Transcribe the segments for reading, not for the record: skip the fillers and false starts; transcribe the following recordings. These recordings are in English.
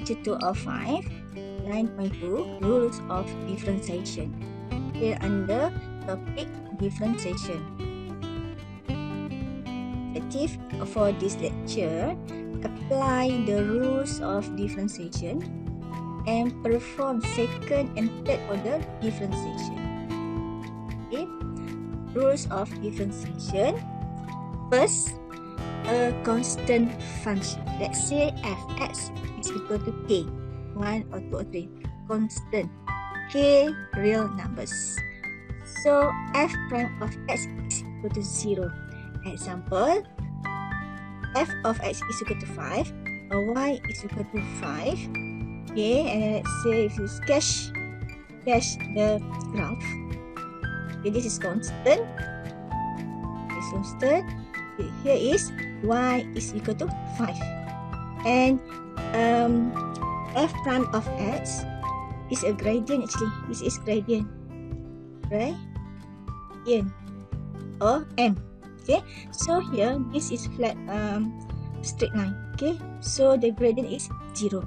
Lecture 2 of 5, 9.2, Rules of Differentiation. Here under topic differentiation. Objective for this lecture, apply the rules of differentiation and perform second and third order differentiation. Okay. Rules of differentiation. First, a constant function. Let's say fx is equal to k, 1 or 2 or 3. Constant. K real numbers. So f prime of x is equal to 0. Example, f of x is equal to 5, or y is equal to 5. Okay, and let's say if you sketch the graph. Okay, this is constant. This is constant. Okay, here is y is equal to 5. And f prime of x is a gradient actually. This is gradient. Right? N or M. Okay, so here this is flat straight line. Okay, so the gradient is 0.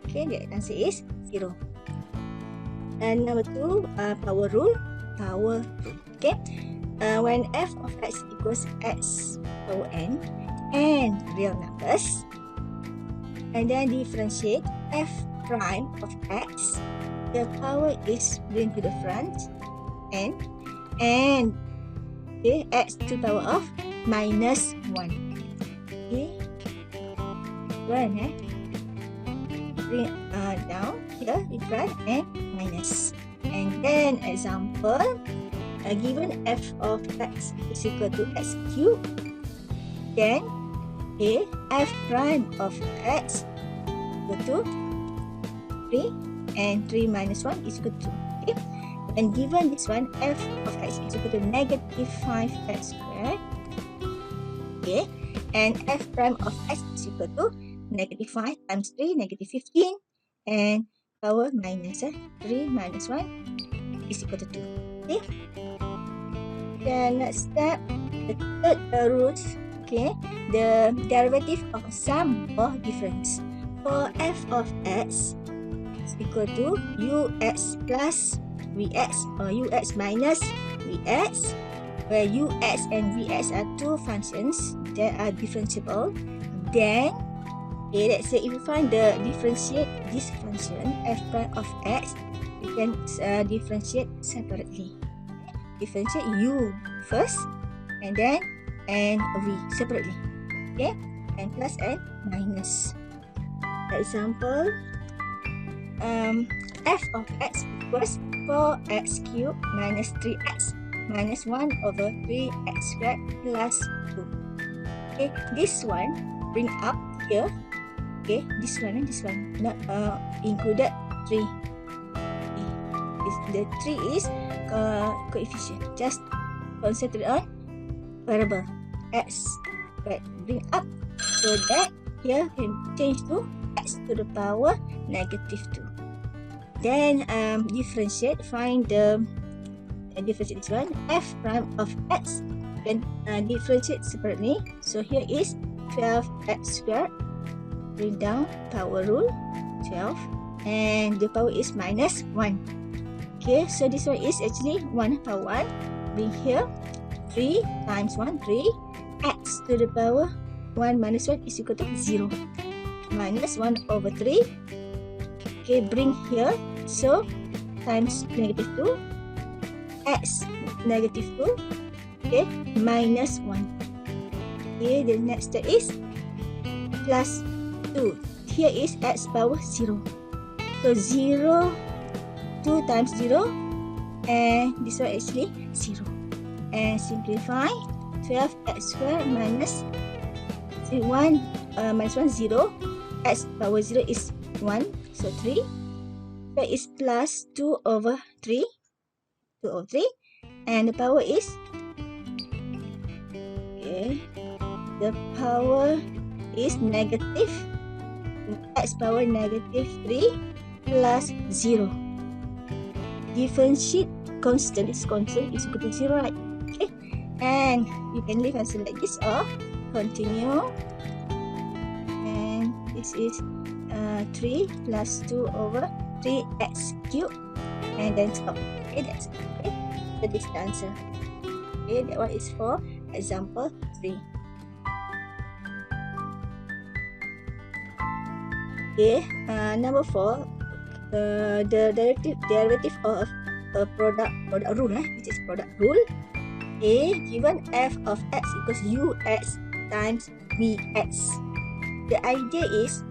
Okay, the answer is 0. And number 2, power rule. Okay, when f of x equals x power n and real numbers, and then differentiate f prime of x, the power is bring to the front n, and okay, x to the power of minus 1. Okay, 1 bring down here in front and minus. And then example, given f of x is equal to x cubed, then okay, f prime of x equal to 3, and 3 minus 1 is equal to 2. Okay, and given this one, f of x is equal to negative 5x squared. Okay, and f prime of x is equal to negative 5 times 3, negative 15, and power minus 3 minus 1 is equal to 2. Okay, then next step, the third rules. Okay, the derivative of a sum or difference. For f of x is equal to ux plus vx, or ux minus vx, where ux and vx are two functions that are differentiable. Then okay, let's say if you find the differentiate this function f prime of x, you can differentiate separately. Differentiate u first, and then and v separately. Okay, and plus and minus. Example, f of x equals 4x cubed minus 3x minus 1 over 3x squared plus 2. Okay, this one bring up here. Okay, this one not included 3. Okay. The 3 is coefficient. Just concentrate on variable x. But bring up so that here can change to x to the power negative 2. Then differentiate. Find the differentiate this one. F prime of x can differentiate separately. So here is 12x squared. Bring down power rule 12, and the power is minus 1. Okay, so this one is actually 1 power 1. Bring here 3 times 1, 3, x to the power 1 minus 1 is equal to 0. Minus 1 over 3. Okay, bring here, so times negative 2, x negative 2, okay, minus 1. Okay, the next step is plus 2. Here is x power 0. So 0, 2 times 0, and this one actually 0. And simplify, 12x squared minus 1 minus 1, 0. X power 0 is 1, so 3. So it's plus 2 over 3. 2 over 3. And the power is, okay, the power is negative, x power negative 3 plus 0. Differentiate constant, is constant, is equal to 0, right? Okay, and you can leave answer like this or continue. And this is 3 plus 2 over 3x cubed, and then stop. Okay, that's it. Okay, so this is the answer. Okay, that one is for example 3. Okay, number 4, the derivative of a product rule, which is product rule. A, given f of x equals ux times vx. The idea is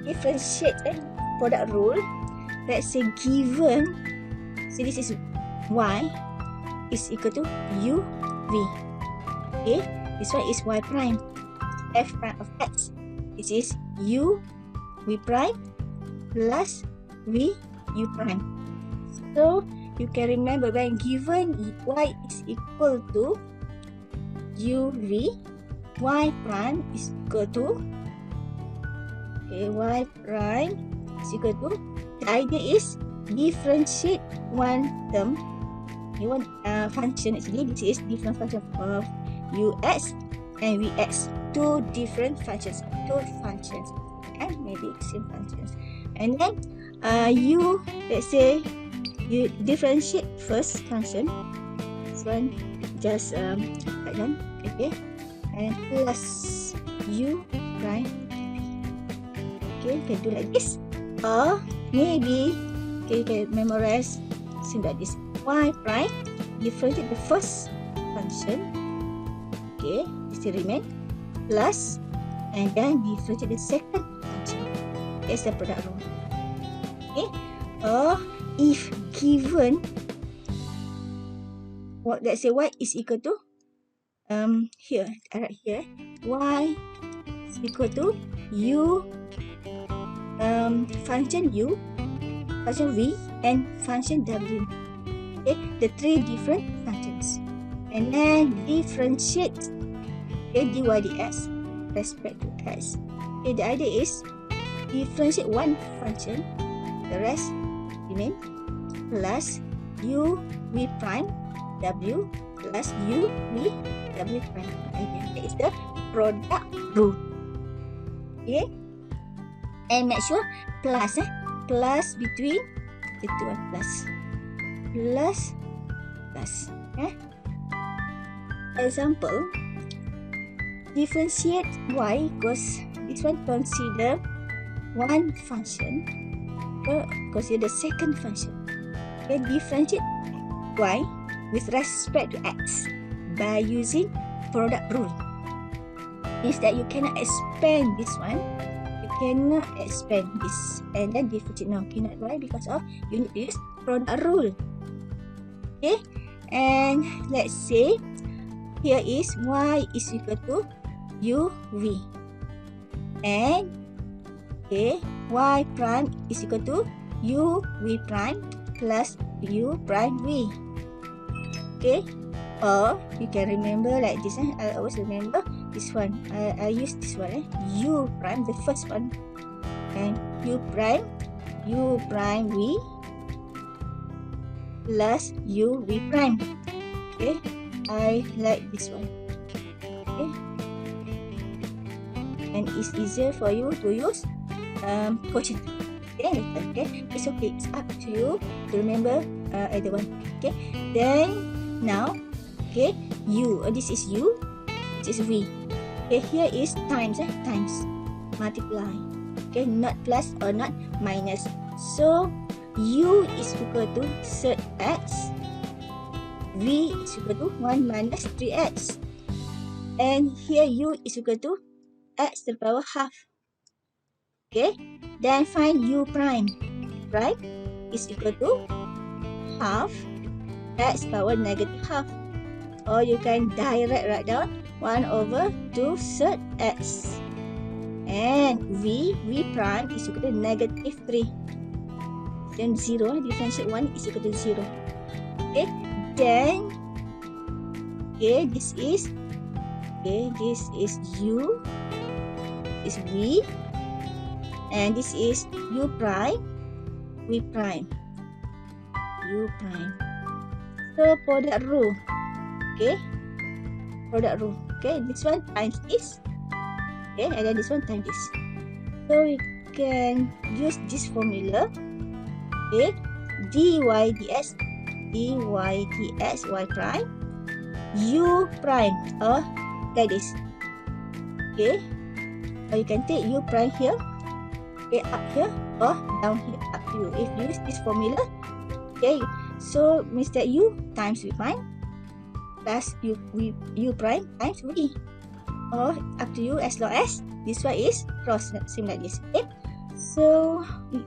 differentiate product rule. Let's say given, so this is y is equal to u v. Okay, this one is y prime, f prime of x. This is u v prime plus v u prime. So you can remember when given y is equal to u v, y prime is equal to, okay, y prime is equal to, the idea is differentiate one term, one function. Actually, this is different function of ux and vx, two different functions, and maybe same functions. And then you, let's say you differentiate first function, this one just write down, okay, and plus u prime. Okay, you can do like this, or maybe, okay, you can memorize something like this: y prime, differentiate the first function, okay, it still remain, plus, and then differentiate the second function. That's the product rule. Okay, or if given, what, let's say y is equal to, here, I write here, y is equal to u, function u, function v, and function w. Okay, the three different functions, and then differentiate, okay, dy dx respect to x. Okay, the idea is differentiate one function, the rest remain, plus u v prime w plus u v w prime. That is the product rule. Okay, and make sure plus, plus between the two one, plus. Example, differentiate y equals, this one consider one function, consider the second function. Okay, differentiate y with respect to x by using product rule. Means that you cannot expand this one, you cannot expand this, and then differentiate now. Cannot. Why? Because of you need to use product rule. Okay, and let's say here is y is equal to u v, and okay, y prime is equal to u v prime plus u prime v. Okay, or you can remember like this. I always remember this one. I use this one. U prime, the first one, and u prime v plus u v prime. Okay, I like this one. Okay, and it's easier for you to use quotient. Okay, it's okay. It's up to you to remember either one. Okay, then now, okay, u, this is u, this is v. Okay, here is times, times, multiply. Okay, not plus or not minus. So u is equal to third x, v is equal to 1 minus 3x, and here u is equal to x to the power half. Okay, then find u prime, right, is equal to half x power negative half, or you can direct write down 1 over 2 third x, and v prime is equal to negative 3, then 0, differentiate 1 is equal to 0. Okay, then okay, this is u, this is v, and this is u prime, v prime, u prime. So product rule, okay, product rule. Okay, this one times this, okay, and then this one times this. So we can use this formula. Okay, dy dx y prime u prime, or like this. Okay, or you can take u prime here, okay, up here or down here, up to you. If you use this formula, okay, so means that u times v prime plus u prime times v, or up to you, as long as this one is cross, same like this. Okay, so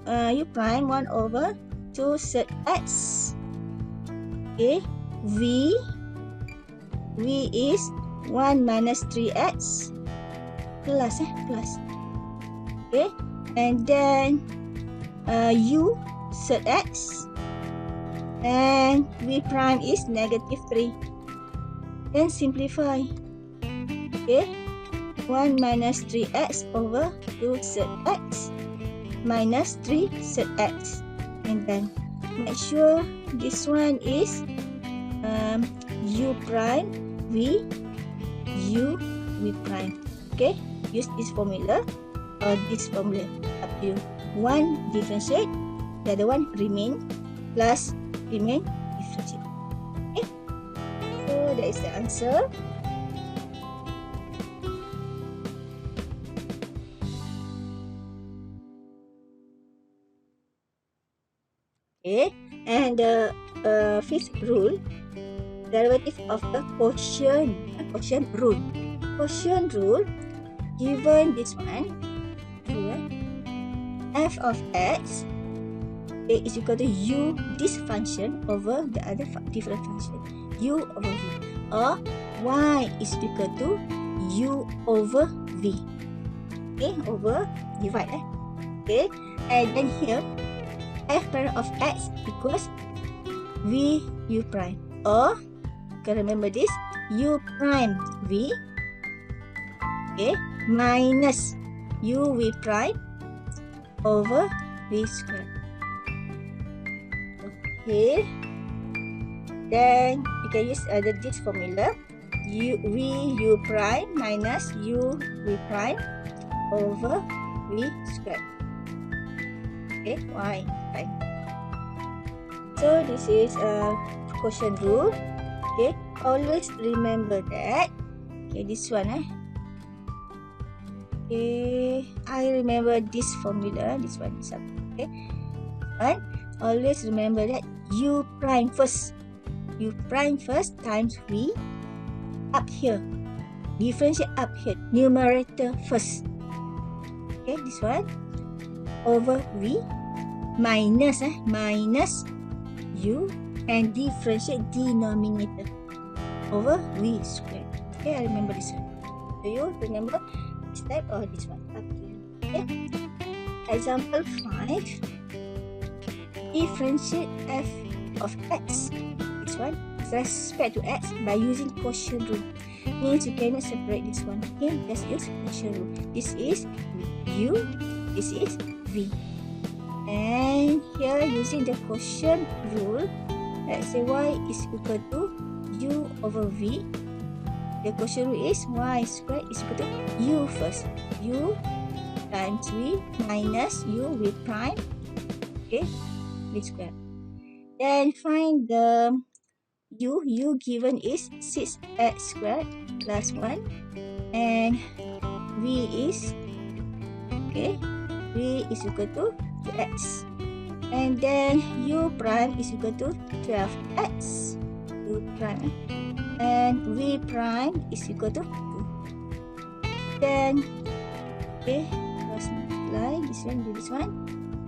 u prime 1 over 2 third x. Okay, v is 1 minus 3x plus. Okay, and then u third x, and v prime is negative 3. Then simplify. Okay, 1 minus 3x over 2 third x minus 3 third x, and then make sure this one is u prime v prime. Okay, use this formula or this formula, up to you. One differentiate, the other one remain, plus remain differentiate. Okay, so that is the answer. Okay, and the fifth rule, derivative of the quotient rule. Quotient rule, given this one, f of x is equal to u this function over the other different function, u over v, or y is equal to u over v. Okay, over divide. Okay, and then here f prime of x equals v u prime, or you can remember this, u prime v, okay, minus u v prime over v squared. Okay, then you can use this formula, v u prime minus u v prime over v squared. Okay, y prime. So this is a quotient rule. Okay, always remember that. Okay, this one. Okay, I remember this formula. This one is up. Okay, but always remember that u prime first. U prime first times v up here. Differentiate up here. Numerator first. Okay, this one over v minus u, and differentiate denominator over v squared. Okay, I remember this one. Do you remember this type or this one? Up to you. Okay. Example 5. Differentiate f of x. This one with respect to x by using quotient rule. Means you cannot separate this one. Okay, just use quotient rule. This is u, this is v. And here using the quotient rule, let's say y is equal to u over v. The quotient rule is y squared is equal to u first. U times v minus u v prime. Okay, v squared. Then find the u given is 6x squared plus 1, and v is, okay, v is equal to 2x, and then u prime is equal to 12x, u prime, and v prime is equal to 2. Then, okay, let's multiply this one with this one,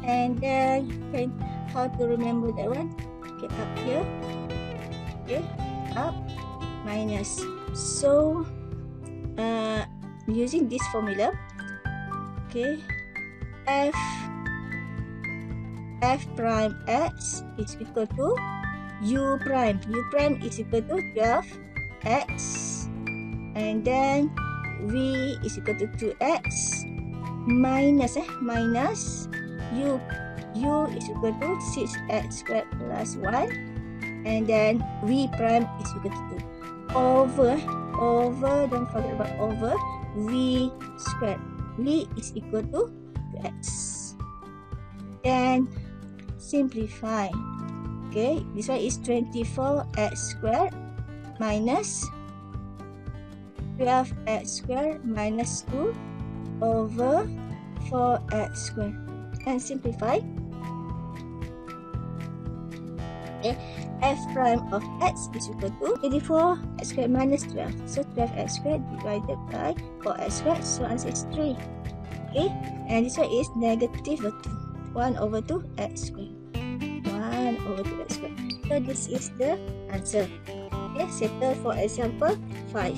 and then you can, how to remember that one? Okay, up here, okay, up, minus. So using this formula, okay, f prime x is equal to u prime. U prime is equal to 12x, and then v is equal to 2x minus u is equal to 6x squared plus 1, and then v prime is equal to 2 over, don't forget about over, v squared. V is equal to 2x. Then simplify. Okay, this one is 24x squared minus 12x squared minus 2 over 4x squared. And simplify. Okay, f prime of x is equal to 24x squared minus 12. So 12x squared divided by 4x squared. So answer is 3. Okay, and this one is negative 2. 1 over 2 x squared. 1 over 2 x squared. So this is the answer. Okay, settle for example 5.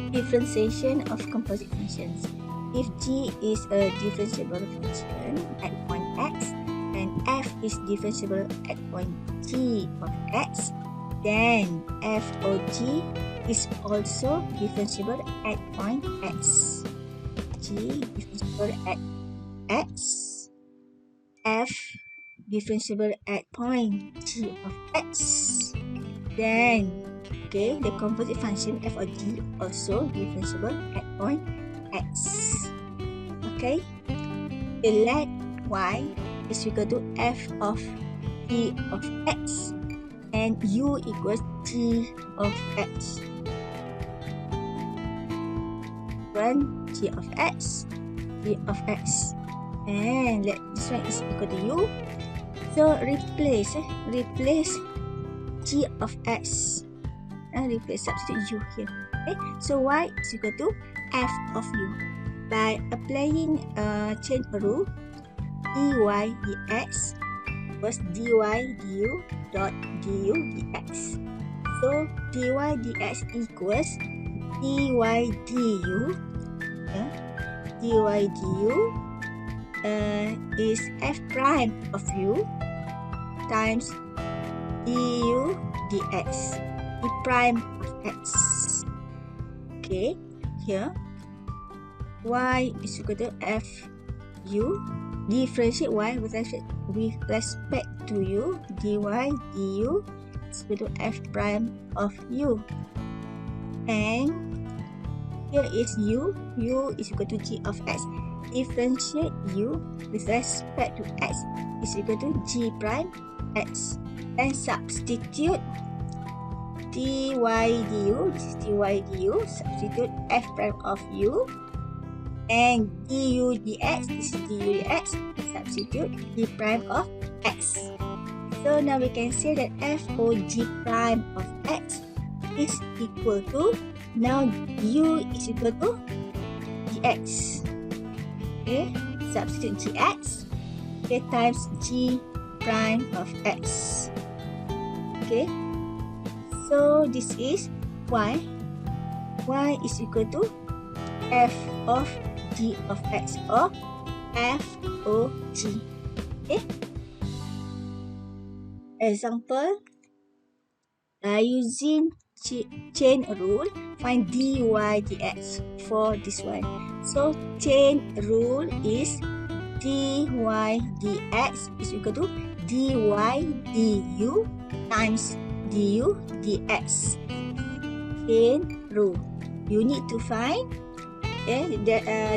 Differentiation of composite functions. If g is a differentiable function at point x and f is differentiable at point g of x, then f or g is also differentiable at point x. G differentiable at x, f differentiable at point g of x. Then, okay, the composite function f or g also differentiable at point x. Okay, let y is equal to f of g of x and u equals g of x. One g of x, and let this one is equal to u. So replace g of x and replace substitute u here. Okay, so y is equal to f of u. By applying chain rule, dy dx equals dy du dot du dx. So dy dx equals dy du. Dy du is f prime of u times du dx, d prime of x. Okay, here y is equal to f u. Differentiate y with respect to u. Dy du is equal to f prime of u. And here is u. U is equal to g of x. Differentiate u with respect to x is equal to g prime x. And substitute dy du, this is dy du, substitute f prime of u, and du dx, this is du dx, substitute d prime of x. So now we can say that f or g prime of x is equal to, now u is equal to dx. Okay, substitute gx, okay, times g prime of x. Okay, so this is y. Y is equal to f of g of x, or f o g. Okay, example, using chain rule, find dy dx for this one. So chain rule is dy dx is equal to dy du times du dx. Chain rule. You need to find the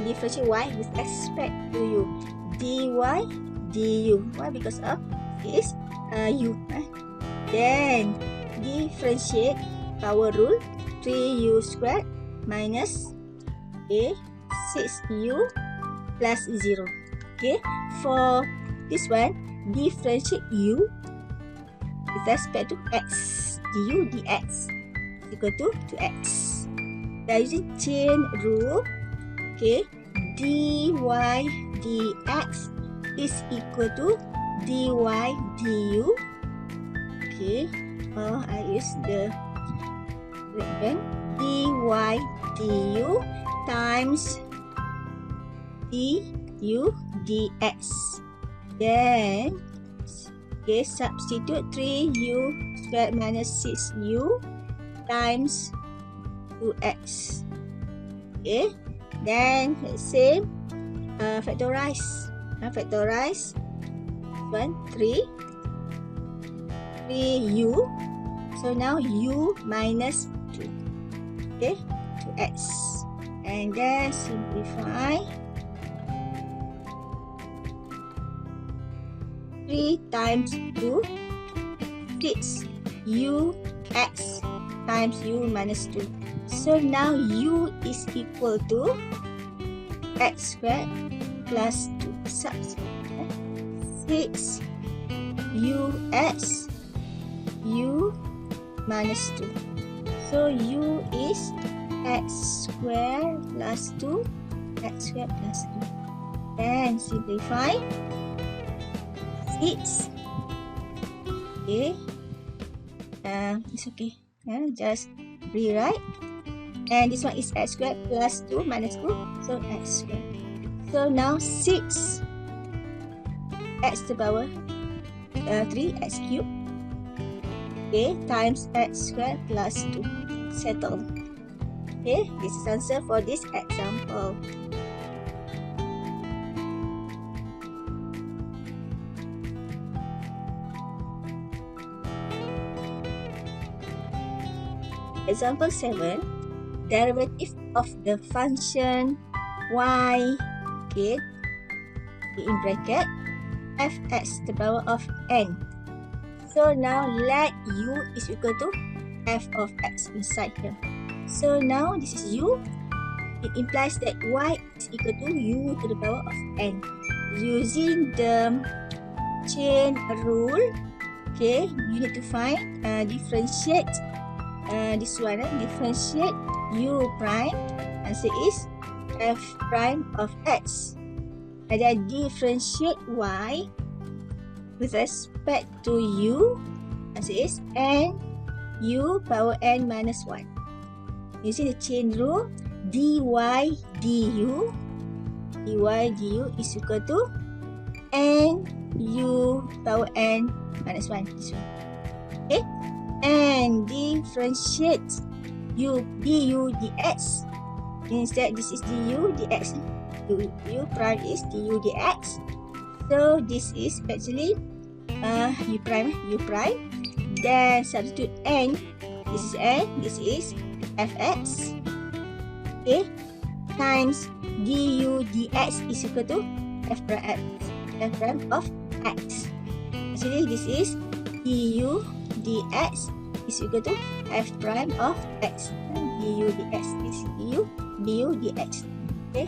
differentiate y with respect to u. Dy du. Why? Because of this u. Then differentiate power rule. 3u squared minus 6u plus 0. Okay, for this one, differentiate u with respect to x. Du dx is equal to x. By using chain rule, okay, dy dx is equal to dy du. Okay, I use the red pen. Dy du times du dx. Then, okay, substitute 3u squared minus 6u times 2x. Okay, then same, factorize. Factorize 3u. So now u minus 2. okay, to x. And then simplify. 3 times 2, 6 ux times u minus 2. So now u is equal to x squared plus 2. Substitute 6 ux u minus 2. So u is x squared plus 2, x squared plus 2. Then simplify. 6. Okay. It's okay. Just rewrite. And this one is x squared plus 2 minus 2. So x squared. So now 6 x to the power 3 x cubed. Okay. Times x squared plus 2. Settle. Okay. This is answer for this example. Example 7, derivative of the function y, okay, in bracket, fx to the power of n. So now let u is equal to f of x inside here. So now this is u. It implies that y is equal to u to the power of n. Using the chain rule, okay, you need to find differentiate. This one, differentiate u prime. Answer is f prime of x. And then differentiate y with respect to u. Answer is n u power n minus 1. Using the chain rule, dy du is equal to n u power n minus 1. This one. Okay. And differentiate u du dx. Instead, this is du dx. U prime is du dx. So this is actually u prime. Then substitute n. This is n. This is fx. Okay. Times du dx is equal to f prime of x. Actually, this is du dx is equal to f prime of x. Du dx is du dx. Okay.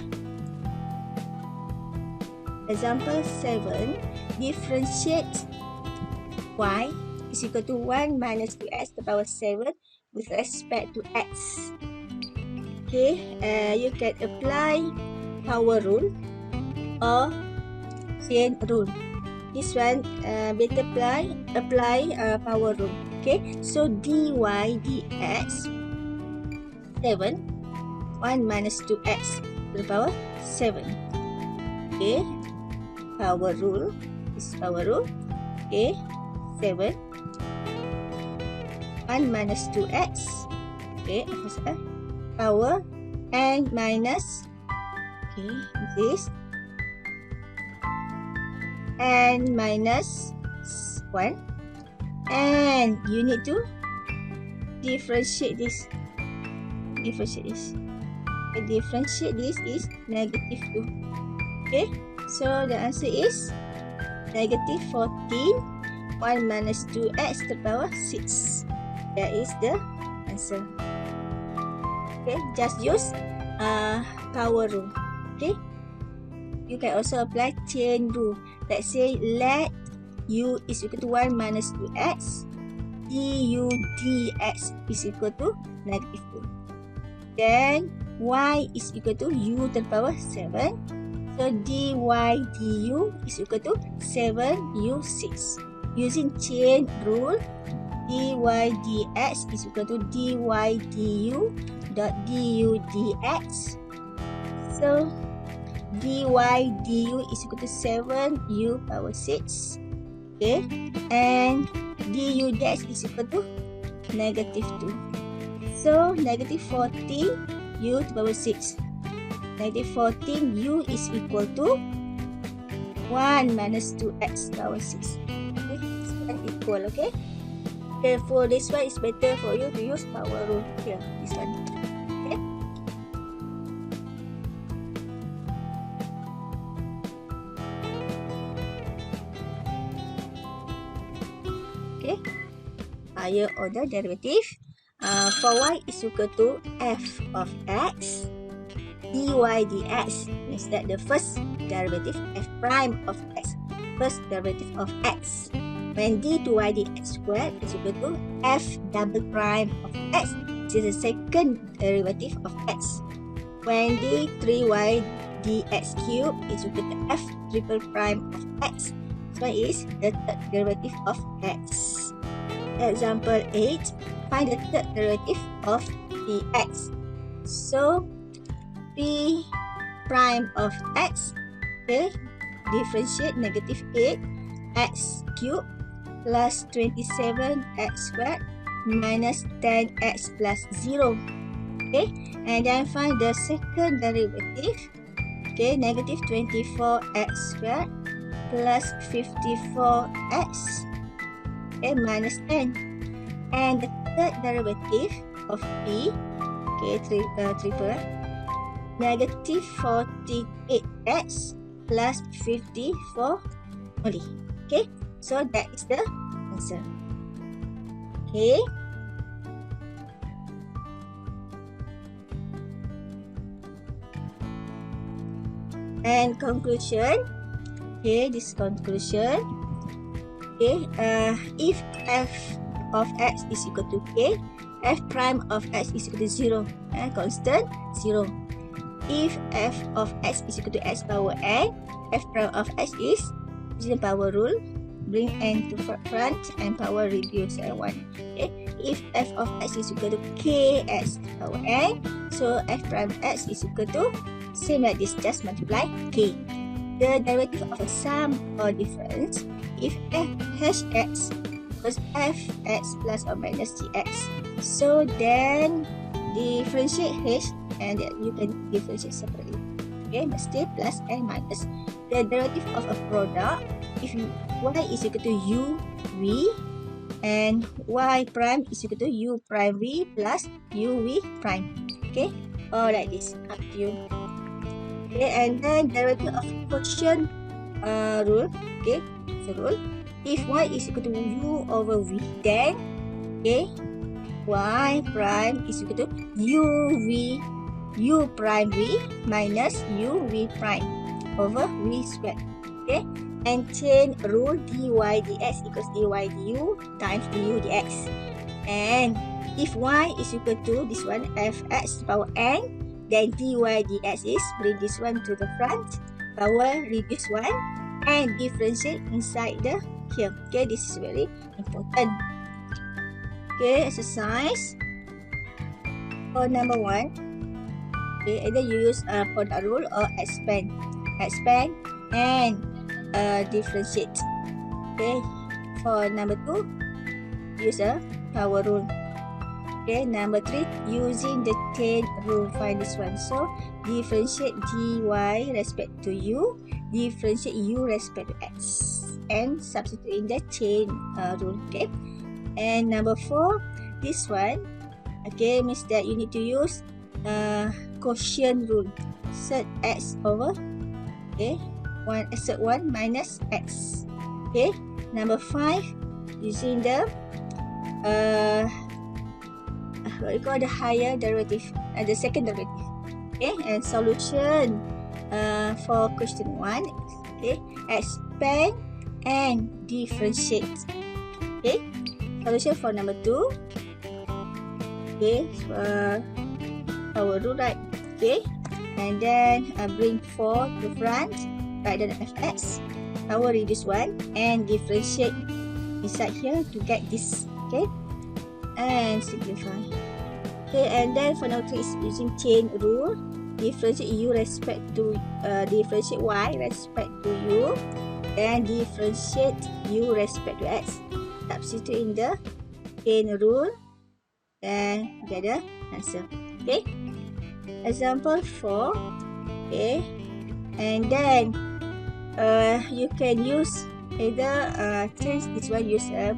Example 7, differentiate y is equal to 1 minus 2x to the power 7 with respect to x. Okay, you can apply power rule or chain rule. This one better apply power rule. Okay, so dy dx 7 1 minus 2x to the power 7. Okay, power rule is power rule. Okay, 7 1 minus 2x. Okay, power n minus. Okay, this n minus 1, and you need to differentiate this. Differentiate this is negative 2. Okay, so the answer is negative 14 1 minus 2x to the power 6. That is the answer. Okay, just use power rule. Okay, you can also apply chain rule. Let's say let u is equal to 1 minus 2x, du dx is equal to negative 2. Then y is equal to u to the power 7. So dy du is equal to 7u6. Using chain rule, dy dx is equal to dy du dot du dx. So dy du is equal to 7u power 6. Okay, and du dx is equal to negative 2. So negative 14u to the power 6. Negative 14u is equal to 1 minus 2x power 6. Okay, so equal. Okay, therefore this one is better for you to use power rule here. This one. Okay, higher order derivative. For y is equal to f of x dy dx, means that the first derivative f prime of x, first derivative of x, when d to y dx squared is equal to f double prime of x, which is the second derivative of x, when d 3y dx cube is equal to f triple prime of x. This one is the third derivative of x. Example 8, find the third derivative of dx. So p prime of x, okay, differentiate negative 8 x cube plus 27 x squared minus 10x plus 0. Okay, and then find the second derivative. Okay, negative 24x squared plus 54x, okay, minus 10. And the third derivative of p, okay, triple, negative 48x plus 54 only. Okay, so that is the answer. Okay. And conclusion. Okay, this conclusion. Okay, if f of x is equal to k, f prime of x is equal to 0, constant 0. If f of x is equal to x power n, f prime of x is using power rule, bring n to front and power reduce and 1. Okay, if f of x is equal to kx power n, so f prime x is equal to same like this, just multiply k. The derivative of a sum or difference, if f hash x equals fx plus or minus gx, so then differentiate h and you can differentiate separately. Okay, mesti plus and minus. The derivative of a product, if y is equal to u v and y prime is equal to u prime v plus u v prime. Okay, or like this, up to you. Okay, and then derivative of quotient rule. Okay, the rule. If y is equal to u over v, then okay, y prime is equal to u prime v minus u v prime over v squared. Okay, and chain rule dy dx equals dy du times du dx. And if y is equal to this one fx power n, then dy dx is bring this one to the front, power reduce 1 and differentiate inside the here. Okay, this is very important. Okay, exercise for number 1. Okay, either you use product rule or expand and differentiate. Okay, for number 2, use a power rule. Okay, number 3, using the chain rule, find this one. So differentiate dy respect to u, differentiate u respect to x, and substitute in the chain rule. Okay, and number 4, this one, okay, means that you need to use quotient rule. Set x over, okay, assert 1 minus x. Okay, number 5, using the what you call the higher derivative, the second derivative. Okay, and solution for question 1. Okay, expand and differentiate. Okay, solution for number 2. Okay, our rule, right? Okay, and then bring 4 to front, write down fx, power reduce 1 and differentiate inside here to get this. Okay, and simplify. Okay, and then for number 3 is using chain rule, differentiate u respect to differentiate y respect to u, and differentiate u respect to x. Substitute in the chain rule and get the answer. Okay, example 4. Okay, and then you can use either change this one, use a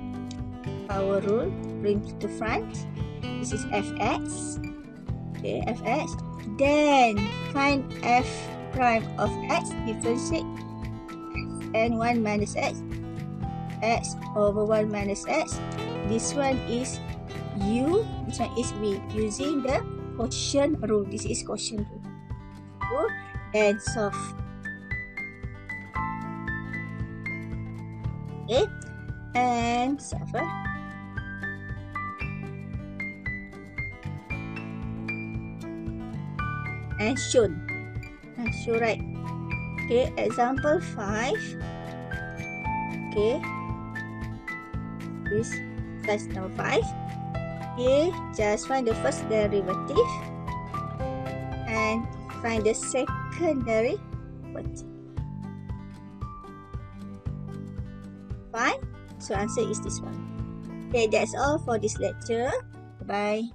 power rule, bring to front. This is fx. Okay, fx. Then find f prime of x, differentiate x and 1 minus x. x over 1 minus x. This one is u, this one is v, using the quotient rule. This is quotient rule. And solve. Okay, and solve. And shown. Show right. Okay, example 5. Okay, this is number 5. Okay, just find the first derivative and find the second derivative. Fine. So answer is this one. Okay, that's all for this lecture. Bye.